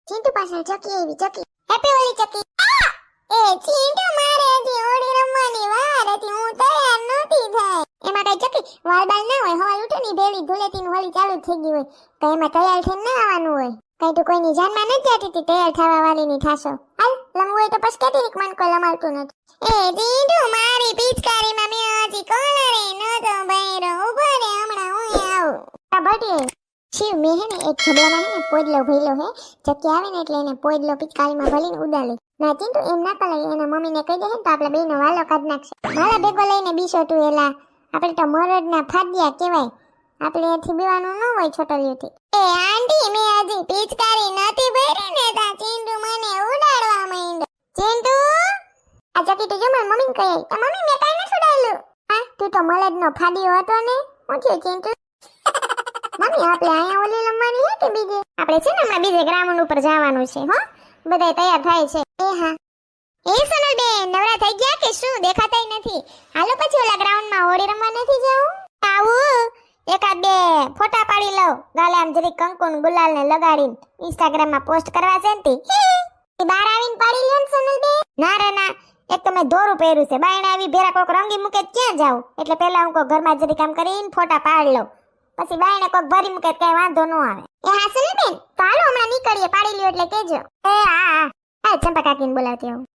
ચિંટુ પાછળ ચકી આવી ચકી હેપી હોલી ચકી એ ચિંટુ મારે હજી હોળી રમવાની વાર હતી હું તૈયાર નહોતી થઈ એમાં કઈ ચકી વાળ બાલ ના હોય હવાલ ઉઠે ની ભેળી ધૂળેટીની હોળી ચાલુ થઈ ગઈ હોય તો એમાં તૈયાર થઈને ના આવવાનું હોય કઈ તું કોઈની જાનમાં નથી જતી હતી તૈયાર થવા વાળીની થાશો હાલ લમવું હોય તો પછી કહેતી મન કોઈ લમાલતું નથી એ ચિંટુ મારી પિચકારીમાં મેં હજી કલરે નતો બૈરો ઉભો રે હમણાં હું આવું આ ભટીએ શિવ મેં હે ને એક ઝબલામાં હે ને પોદલો ભઈલો હે ચકી આવે ને એટલે એને પોદલો પિચકારીમાં ભલીને ઉડાડે ના ચિંટુ એમ ના કરાય એના મમ્મીને કહી દે ને તો આપણે બેયનો વાલો કાઢ નાખશે મારા ભેગો લઈને બીસો તું એલા આપણે તો મરદના ફાડ્યા કહેવાય આપણે એથી બીવાનું ન હોય છોટલીઓથી એ આંટી મેં હજી પિચકારી નથી ભરી ને તા ચિંટુ મને ઉડાડવા માંડ્યો ચિંટુ આ ચકી તો જો મારી મમ્મીને કહે આ મમ્મી મેં કાઈ નથી ઉડાડ્યું હા તું તો મરદનો ફાડ્યો હતો ને હું થયું ચિંટુ મમ્મી આપણે અહીંયા ઓલી લમવાની હે કે બીજે આપણે છે ને હમણાં બીજે ગ્રાઉન્ડ ઉપર જવાનું છે હો બધાય તૈયાર થાય છે એ હા એ સોનલબેન નવરા થઈ ગયા કે શું દેખાતાય નથી હાલો પછી ઓલા ગ્રાઉન્ડમાં હોળી રમવા નથી જાવું આવું એકાદ બે ફોટા પાડી લઉં ગાલે આમ જરી કંકુ ને ગુલાલ ને લગાડીને ઇન્સ્ટાગ્રામમાં પોસ્ટ કરવા છે ને તી બહાર આવીને પાડી લે ને સોનલબેન ના રે ના એક તો મેં દોરું પહેર્યું છે બાયણે આવી ભેરા કોક રંગી મૂકે ક્યાં જાઉં એટલે પહેલા હું કોક ઘરમાં જરી કામ કરીને ફોટા પાડી લઉં પછી બાયણે કોક ભરી મૂકે કઈ વાંધો ન આવે એ હા સોનલબેન તો હાલો હમણાં નીકળીએ પાડી લ્યો એટલે કહેજો એ હા હા ચંપા કાકીને બોલાવતી આવું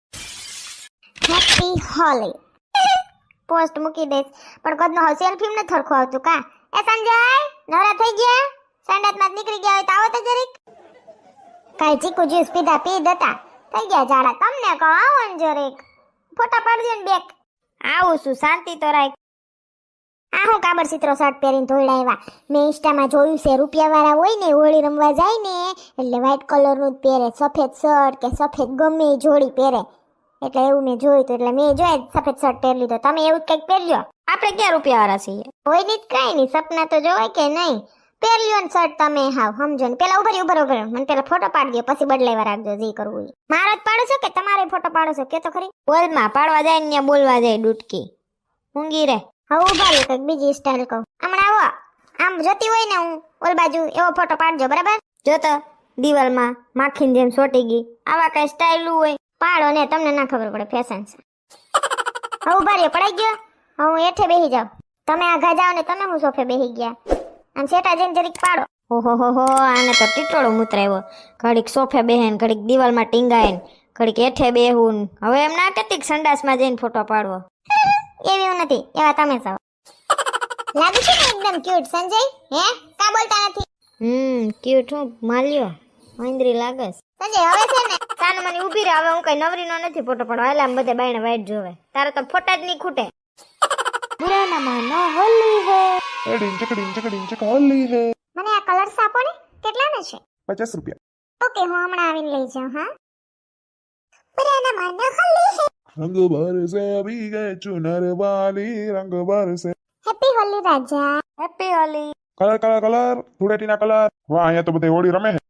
હેપી હોલી પોસ્ટ મૂકી દઈશ પણ કદનો હવે સેલ્ફી ને થરખો આવતું કા એ સંજય નવરા થઈ ગયા સંડાસમાં નીકળી ગયા હોય તો આવો તો જરીક કાઈ ચીકુ જ્યુસ પીધા પી દેતા થઈ ગયા જાડા તમને કહો આવો ને જરીક ફોટા પાડજો ને બેક આવું શું શાંતિ તો રાખ આ હું કાબર ચિત્રો શર્ટ પહેરીને ધોઈડા આવ્યા મેં ઇન્સ્ટામાં જોયું છે રૂપિયાવાળા હોય ને હોળી રમવા જાય ને એટલે વ્હાઈટ કલરનું જ પહેરે સફેદ શર્ટ કે સફેદ ગમે એ જોડી પહેરે એટલે એવું મેં જોયું તો એટલે મેં જોયા સફેદ શર્ટ પહેરી લીધો તમે એવું કંઈક પહેરજો આપણે ક્યાં રૂપિયાવાળા છીએ હોય ની કઈ નહીં સપના તો જોવાય કે નહીં પહેરલ્યો ને શર્ટ તમે હાવ સમજો ને પેલા ઉભર મને પેલા ફોટો પાડી દો પછી બદલાવા રાખજો જે કરવું એ મારો જ પાડો છો કે તમારો ફોટો પાડો છો કે તો ખરી બોલમાં પાડવા જાય ને ત્યાં બોલવા જાય ડૂટકી ઊંઘી રે હવે ઉભા રહ્યો કંઈક બીજી સ્ટાઇલ કહું હમણાં આવો આમ જોતી હોય ને હું ઓલ બાજુ એવો ફોટો પાડજો બરાબર જો તો દિવાલમાં માખીની જેમ સોટી ગઈ આવા કઈ સ્ટાઇલ હોય પાડો ને તમને ના ખબર પડે ફેશન છે હવે ઉભા રહ્યો પડાઈ ગયો હવે હું હેઠે બેસી જાઉં તમે આઘા જાઓ ને તમે હું સોફે બેસી ગયા આમ સેટા જઈને જરીક પાડો ઓહો આને તો ટીટોળો મૂતરાવ્યો ઘડીક સોફે બેહેન ઘડીક દિવાલમાં ટીંગાય ઘડીક હેઠે બેહું હવે એમ ના કહેતી સંડાસમાં જઈને ફોટો પાડવો એવી નથી એવા તમે છો લાગુ છે ને એકદમ ક્યુટ સંજય હે કા બોલતા નથી ક્યુટ હું માલ્યો મહેન્દ્રી લાગસ સંજય હવે છે ને સાનો મને ઊભી રહે હવે હું કઈ નવરીનો નથી ફોટો પાડવા એટલે આમ બધે બાયણે વાઈટ જોવે તારે તો ફોટા જ નહીં ખૂટે પુરાના માનો હોલી હે ચકડીન ચક હોલી હે મને આ કલર્સ આપો ને કેટલાના છે 50 રૂપિયા ઓકે હું હમણાં આવીને લઈ જાઉં હા પુરાના માનો હોલી હે રંગ બરસે ભીગે ચુનર વાલી રંગ બરસે હેપી હોલી રાજા હેપી હોલી કલર ધૂળેટીના કલર વાહ અહીંયા તો બધે હોળી રમે છે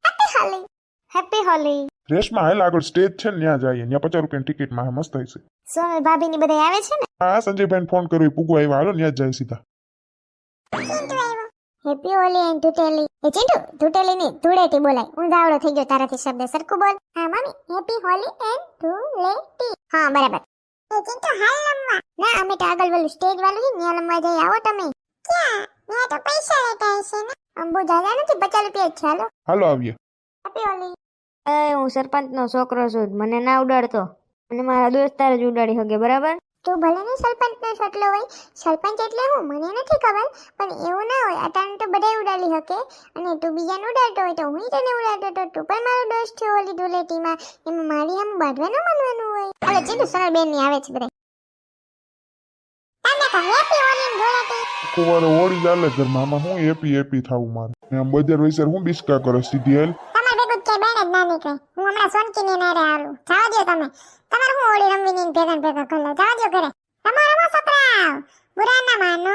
હેપી હોલી રેશમાં હાલ આગળ સ્ટેજ છે ને ત્યાં જઈએ ત્યાં 50 રૂપિયાની ટિકિટમાં મસ્ત હશે સોનલ ભાભી ની બધા આવે છે ને હા સંજયભાઈ ફોન કર્યો પૂગવા આવ્યા હાલો ત્યાં જ જાય સીધા હેપી હોલી એન્ડ ધૂટેલી એ ચિંટુ ધૂટેલી ની ધૂળેટી બોલાય ઊંધાવડો થઈ ગયો તારાથી શબ્દ સરખું બોલ હા mummy happy Holi and Dhuleti હા બરાબર એ ચિંટુ હાલ લમવા ના અમે તો આગળ વાળું સ્ટેજ વાળું છે ત્યાં લમવા જઈ આવો તમે ક્યાં મેં તો પૈસા લેતા હશે ને અંબુ જાજા નથી 50 રૂપિયા જ છે હાલો હાલો આવીએ હેપી હોલી એ હું સરપંચનો છોકરો છું મને ના ઉડાડતો અને મારા દોસ્તાર જ ઉડાડી શકે બરાબર તું ભલે ને સરપંચનો છોટલો હોય સરપંચ એટલે હું મને નથી ખબર પણ એવું ના હોય અટાણે તો બધાય ઉડાડી શકે અને તું બીજાને ઉડાડતો હોય તો હું તને ઉડાડતો તો તું પણ મારો દોસ્ત છે ઓલી ધૂળેટીમાં એમાં મારી આમ બાંધવાનું માનવાનું હોય હાલો ચીડું સોનલ બેન ની આવે છે બધા તમને કહો હેપી હોલી ધૂળેટી કુવારો હોળી ચાલે ઘરમાં આમાં હું હેપી થાવું મારે ને આમ બજાર વૈસર હું બિસ્કા કરો સીધી હેલ તમાર ભેગું કે બેન જ ના નીકળે હું હમણાં સોનકીની નારે આવું જાઓ જો તમે તમાર હું હોળી રમવી ની ભેગા ઘરે જાઓ જો ઘરે તમારા સપરાવ બુરા ના માનો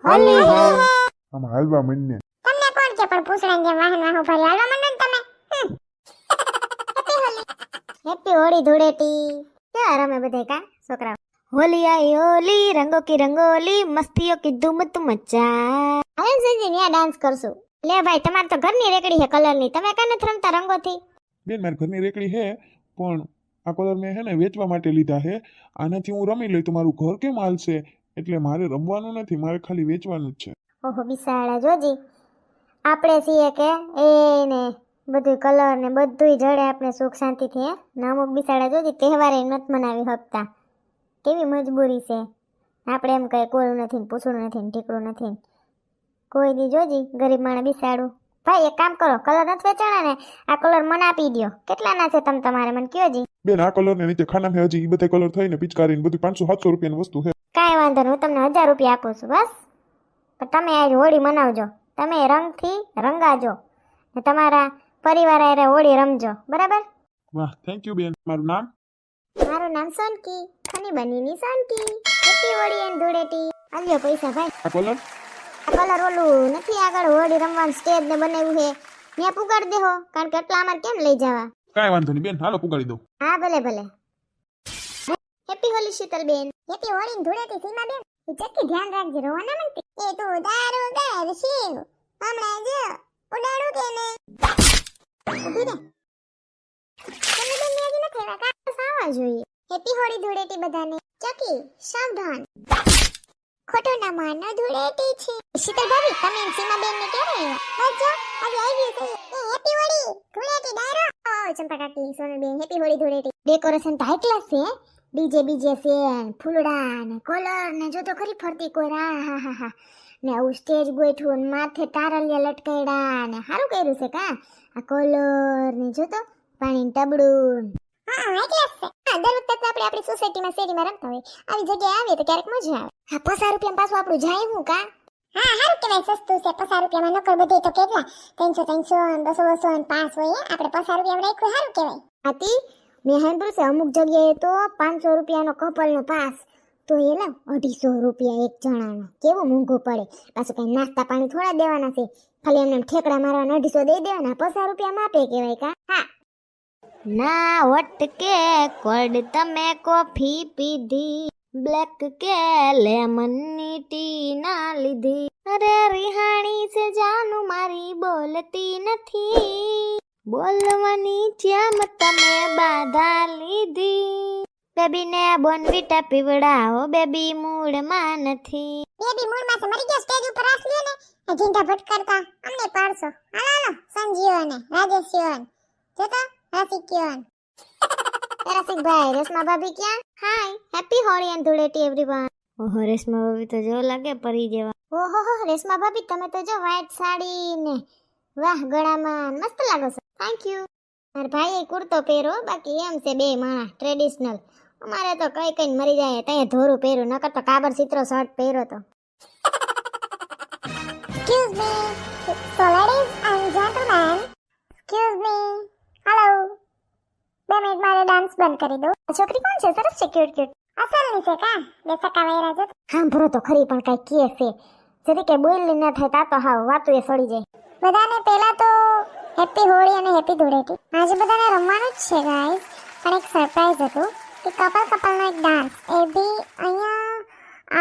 હોલી આમાં હાલવા મન્ને તમને કોણ કે પણ પૂછડા જેમ વાહન ફરી હાલવા માંડો ને તમે હેપી હોલી હેપી હોળી ધૂળેટી ક્યાં રમે બધાય કા છોકરા હોલી આઈ હોલી રંગો કી રંગોલી મસ્તીઓ કી ધૂમ તું મચા હવે સંજી ન્યા ડાન્સ કરશું લે ભાઈ તમાર તો ઘરની રેકડી છે કલરની તમે કાને રમતા રંગોથી બેન મારી ઘરની રેકડી હે, પણ આ કલર મેં હે ને વેચવા માટે લીધા હે. આનાથી હું રમી લઈ તો મારું ઘર કેમ હાલશે? એટલે મારે રમવાનું નથી, મારે ખાલી વેચવાનું જ છે. ઓહો બિસાડા જોજી, આપણે છીએ કે એને બધું કલર ને બધુંય જડે આપણે સુખ શાંતિથી. હે ને અમુક બિસાડા જોજી તહેવારે નથી મનાવી શકતા, કેવી મજબૂરી છે. આપણે એમ કઈ કોળું નથી ને પૂછડું નથી ને ઢીકડું નથી ને. કોઈ દી જોજી ગરીબ માણસ બિસાડું. ભાઈ એક કામ કરો, કલર નથી વેચાણા ને, આ કલર મને આપી દ્યો. કેટલાના છે તમે તમારે મને કયો જી? બેન આ કલર ને નીચે ખાનામાં હજી ઈ બધા કલર થઈને પિચકારી ને બધું 500-700 રૂપિયાની વસ્તુ છે. કાંઈ વાંધો નહીં, હું તમને 1000 રૂપિયા આપું છું બસ. પણ તમે આજ હોળી મનાવજો, તમે રંગથી રંગાજો ને તમારા પરિવાર હારે હોળી રમજો, બરાબર? વાહ થેન્ક યુ બેન. મારું નામ? મારું નામ સોનકી, ખની બનીની સોનકી. Happy Holi and Dhuleti. આલ્યો પૈસા ભાઈ. આ કલર? આ કલર ઓલું નથી આગળ હોળી રમવાનું સ્ટેજ ને બનાવ્યું છે, ત્યાં પુગાડી દેહો, કારણ કે એટલા અમારે કેમ લઈ જવા? કાંઈ વાંધો નહીં બેન, હાલો પુગાડી દઉં. હા ભલે ભલે. હેપી હોળી શીતલબેન. હેપી હોળી ધૂળેટી સીમાબેન. ચક્કી ધ્યાન રાખજે, રોવા ના માંગતી. એ તો દારૂ કરશી, હમણાં જો ઉડાડું કે નહીં. ઊભી રહે. તમે બેન ન્યાજી ન થયા કા સાવા જોઈએ. હેપી હોળી ધૂળેટી બધાને. ચકી સાવધાન, ખોટો ના માનો ધૂળેટી છે. શીતલ ભાભી તમે સીમાબેન ને ક્યારે આવ્યા? બસ જો આજે આવી છે. એ હેપી હોળી ધૂળેટી ડાયરો. ઓ ચંપા કાકી સોનલબેન હેપી હોળી ધૂળેટી. ડેકોરેશન તો હાઈ ક્લાસ છે. ડીજે બીજે છે, ફૂલડા ને કોલર ને જો તો ખરી ફરતી કોઈ. હા હા હા. ને આવું સ્ટેજ ગોઠવું ને માથે તારલિયા લટકાયડા ને સારું કર્યું છે કા. આ કોલર ને જો તો પાણી ટબડું. હા એટલે છે. હા દર વખતે તો આપણે આપણી સોસાયટીમાં શેરીમાં રમતા હોય, આવી જગ્યાએ આવીએ તો ક્યારેક મજા આવે. હા 50 રૂપિયામાં પાછું આપણું જાય હું કા. હા સારું કહેવાય, સસ્તું છે. 50 રૂપિયામાં નકર બધે તો કેટલા 300 200 200 ને 5 હોય. આપણે 50 રૂપિયામાં રાખ્યું સારું કહેવાય. આતી મેં સાંભળ્યું છે અમુક જગ્યાએ તો 500 રૂપિયાનો કપલનો પાસ, તો એ લે 250 રૂપિયા એક જણાનો. કેવું મોંઘું પડે. પાછું કઈ નાસ્તા પાણી થોડા દેવાના છે, ખાલી એમને ઠેકડા મારવાના 250 દઈ દેવાના. 50 રૂપિયામાં આપે કહેવાય કા. હા ના વટકે કોલ્ડ તમે કોફી પીધી, બ્લેક કે લેમનની ટી ના લીધી. અરે રિહાણી છે જાનું મારી બોલતી નથી, બોલવાની જેમ તમે બાધા લીધી. બેબી ને બોનવીટા પીવડાવો, બેબી મૂડમાં નથી. બેબી મૂળમાં છે મરી ગયો. સ્ટેજ ઉપર રાસ લ્યો ને આ ઝીંડા ભટકારતા અમને પાડશો. હાલો હાલો સંજીવો ને રાજેશિયો ને જોતો રસિકિયો ને. રસિકભાઈ રેશમા ભાભી ક્યાં? Hi happy Holi and Dhuleti everyone. ઓહો રેશમા ભાભી તો જો લાગે પરી જેવા. ઓહો હો રેશમા ભાભી તમે તો જો વ્હાઈટ સાડી ને વાહ ગળામાં મસ્ત લાગો છો. Thank you. મારા ભાઈએ કુર્તો પહેરો, બાકી એમ છે બે માણા ટ્રેડિશનલ. અમારે તો કઈ કઈ મરી જાય ત્યાં ધોરું પહેર્યું, નકર તો કાબર ચિત્રો શર્ટ પહેરો તો. Excuse me. So ladies and gentlemen, excuse me. Hello. 2 minute મારે ડાન્સ બંધ કરી દો. છોકરી કોણ છે? સરસ છે, ક્યુટ ક્યુટ. અસલની છે કા? બે સકા વૈરા જો. સાંભળો તો ખરી પણ કઈ કે છે. જરી કે બોલી ન થાય તા તો હાવ વાતું એ સડી જાય. બધાને પહેલા તો હેપી હોળી અને હેપી ધૂળેટી. આજે બધાને રમવાનું જ છે ગાઈસ, પણ એક સરપ્રાઈઝ હતું કે કપલનો એક ડાન્સ, એ બી અહીંયા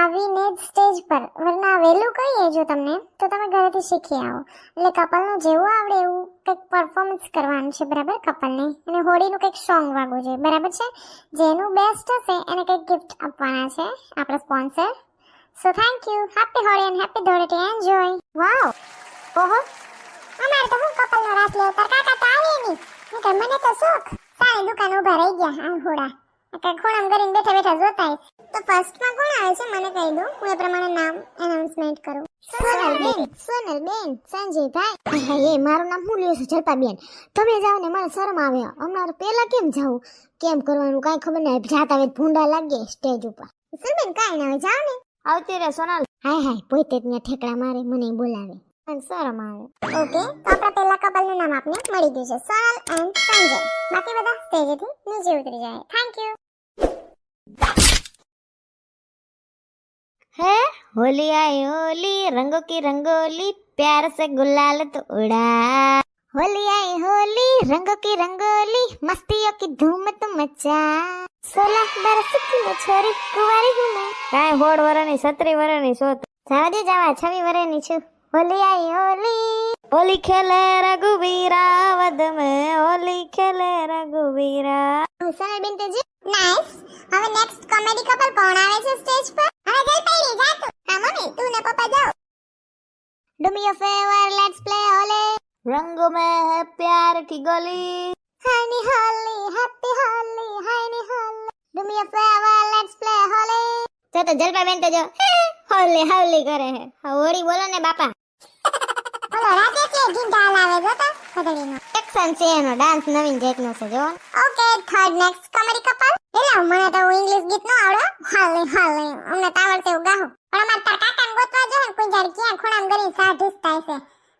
આવીને જ સ્ટેજ પર. વરના વહેલું કહીએ જો તમને તો તમે ઘરેથી શીખી આવો. એટલે કપલનું જેવું આવડે એવું કંઈક પરફોર્મન્સ કરવાનું છે, બરાબર? કપલને અને હોળીનું કંઈક સોંગ વાગવું છે, બરાબર છે? જેનું બેસ્ટ હશે એને કંઈક ગિફ્ટ આપવાના છે આપણા sponsor. So thank you. Happy Holi and happy Dhuleti. Enjoy. Wow. ઓહો અમારે તો હું કપલનો રાસ લે તાર કાકા તો આવે નહીં. નકર મને તો શોખ. સારી દુકાન ઊભા રહી ગયા આ હોડા. નકર ખોણામ કરીને બેઠા બેઠા જોતા હશે. તો ફર્સ્ટમાં કોણ આવે છે મને કહી દો, હું એ પ્રમાણે નામ એનાઉન્સમેન્ટ કરું. સોનલબેન, સંજયભાઈ. હા એ મારું નામ હું લ્યો છું? જલપાબેન. તમે જાઓ ને, મને શરમ આવે. અમારે પહેલા કેમ જાવું, કેમ કરવાનું કાંઈ ખબર નહીં. જાતા વેત ભૂંડા લાગે સ્ટેજ ઉપર. સુરબેન કાંઈ ના હોય, જાઓ ને. આવતી રે સોનલ. હાય પોતે ત્યાં ઠેકડા મારે, મને બોલાવે, મને શરમ આવે. ઓકે તો આપણા પહેલા કપલનું નામ આપને મળી ગયું છે, સોનલ એન્ડ સંજય. બાકી બધા સ્ટેજેથી નીચે ઉતરી જાય. Thank you. है होली आई होली रंगों की रंगोली प्यार से गुलाल तो उड़ा, होली आई होली रंगों की रंगोली मस्तियों की धूम तो मचा, 16 बरस की मैं छोरी कुंवारी हूँ मैं. કાંઈ 16 વર્ષની 17 વર્ષની છો? જવા દે જવા, 26 વર્ષની છું. होली आई होली होली खेले रघुवीरा वद में होली खेले रघुवीरा। સોનલ બેન તો નાઈસ. હવે નેક્સ્ટ કોમેડી કપલ કોણ આવે છે સ્ટેજ પર? હવે જલ પૈડી જા તું. હા મમ્મી તું ને પપ્પા જાઓ. Do me a favour let's play Holi. रंगों में है प्यार की गली। હાની હોલી હેપી હોલી હાની Holi. Do me a favour let's play Holi. તો જલપા બેન તો જો હોલી હોલી કરે હે. હોળી બોલો ને બાપા. બોલો રાતે છે ગીંડા લાવે જો તો ખદડીનો. એક્શન છે એનો ડાન્સ નવીન જેકનો છે જો. Okay third next comedy couple. એલા મને તો ઇંગ્લિશ ગીત નો આવડે. હોલી હોલી અમને તો આવડશે એવું ગાહું. પણ અમાર તાર કાકાને ગોતવા જો ને કોઈ જાર ક્યાં ખૂણામ ગરી સાઢુસ થાય છે.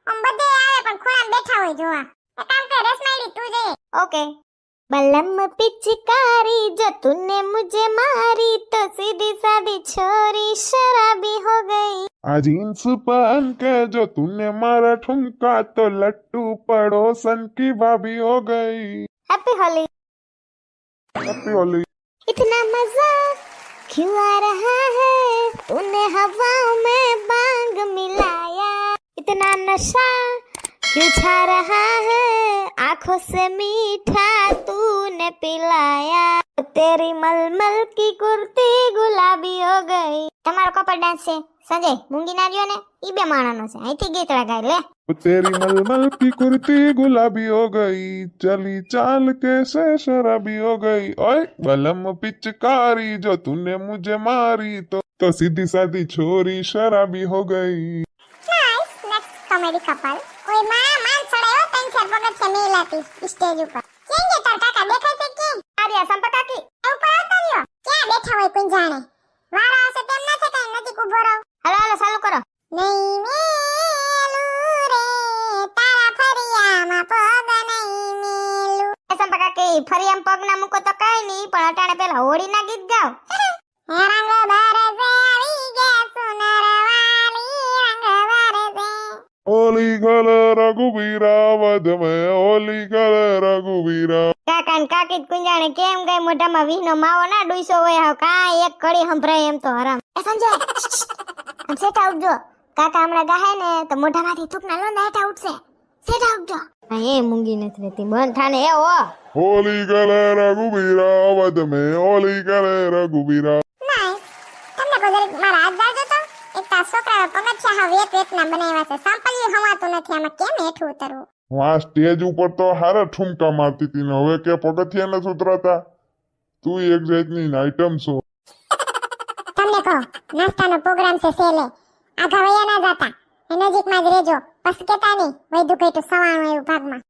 આમ બધે આવે પણ ખૂણામ બેઠા હોય જોવા. એક કામ કર રસમાઈડી તું જઈ. ओके। बलम पिचकारी जो तूने मुझे मारी तो सीधी सादी छोरी शराबी हो गई। आ जींस पहन के जो तूने मारा ठुमका तो लट्टू पड़ोसन की भाभी हो गई। हैप्पी होली। हैप्पी होली। इतना मजा क्यों आ रहा है तूने हवाओं में बांग मिलाया। इतना नशा क्यों छा रहा है आंखों से मीठा तूने पिलाया। तेरी मलमल की कुर्ती गुलाबी हो गई। તમારો કપલ ડાન્સ છે સંજય મૂંગી ના રહ્યો ને ઈ બે માણાનો છે અહીંથી ગીતડા ગાય લે। तेरी मलमल की कुर्ती गुलाबी हो गई चली चाल कैसे शराबी हो गई। ओए बलम पिचकारी जो तूने मुझे मारी तो सीधी सादी छोरी शराबी हो गई। Nice next comedy couple. ઓય માન ચડાયો તન ચાર પગત છે મેલાતી સ્ટેજ ઉપર. કેમ કે તાર કાકા દેખાય છે કે? આર્યા સંપકાકી ઉપર આવતા રહ્યો. ક્યાં બેઠા હોય કોઈ જાણે. વારો આવશે તેમ ના છે કઈ નજીક ઉભો રહો. હાલો હાલો ચાલુ કરો। નહીં મેલું રે તારા ફરિયામાં પગ નહીં મેલું. એ સંપકાકી ફરી આમ પગ ના મૂકો તો કાઈ નહીં પણ અટાણે પેલા હોળી ના ગીત ગાઓ। હે રંગ બરસે આવી ગયા સુનરવાલી રંગ બરસે. होली गल रघुवीरा वध में होली गल रघुवीरा। કાકા ને કાકી જ કુંજાણે કેમ ગઈ મોઢામાં વીનો માવો ના ડુઈસો હોય હાવ કાંઈ એક કડી સંભળાય એમ તો હરામ। એ સંજય આમ સેટા ઉઠજો. કાકા હમણાં ગાહે ને તો મોઢામાંથી થૂકના લોંદા હેઠા ઉઠશે. સેટા ઉઠજો. હા એ મૂંગી નથી રહેતી બંધ થાને એ ઓ। होली गल रघुवीरा वध में होली गल रघुवीरा। નાઈસ. તમને કોઈ જરીક મારા હાથ જાજો તો. એક તા છોકરા પગથિયા હાવ એક વેતના બનાવ્યા છે. સંપલ્યું હવાતું નથી આમાં કેમ હેઠું ઉતરવું. वहाँ स्टेज ऊपर तो हारा ठुमका मारती थी ने હવે કે પગથિયા ન સુતરાતા તું એક જાતની આઈટમ છો। તમને કહો નાસ્તાનો પ્રોગ્રામ છે સેલે. આગા વયા ના જાતા. એ નજીકમાં જ રહેજો. બસ કેતા નહીં વૈદુ કઈટું સવાણું એવું ભાગમાં.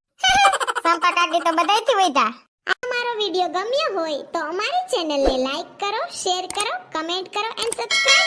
સંપા કાકી તો બધાયથી વૈધા। અમારો વિડિયો ગમ્યો હોય તો અમારી ચેનલને લાઈક કરો, શેર કરો, કમેન્ટ કરો એન્ડ સબસ્ક્રાઇબ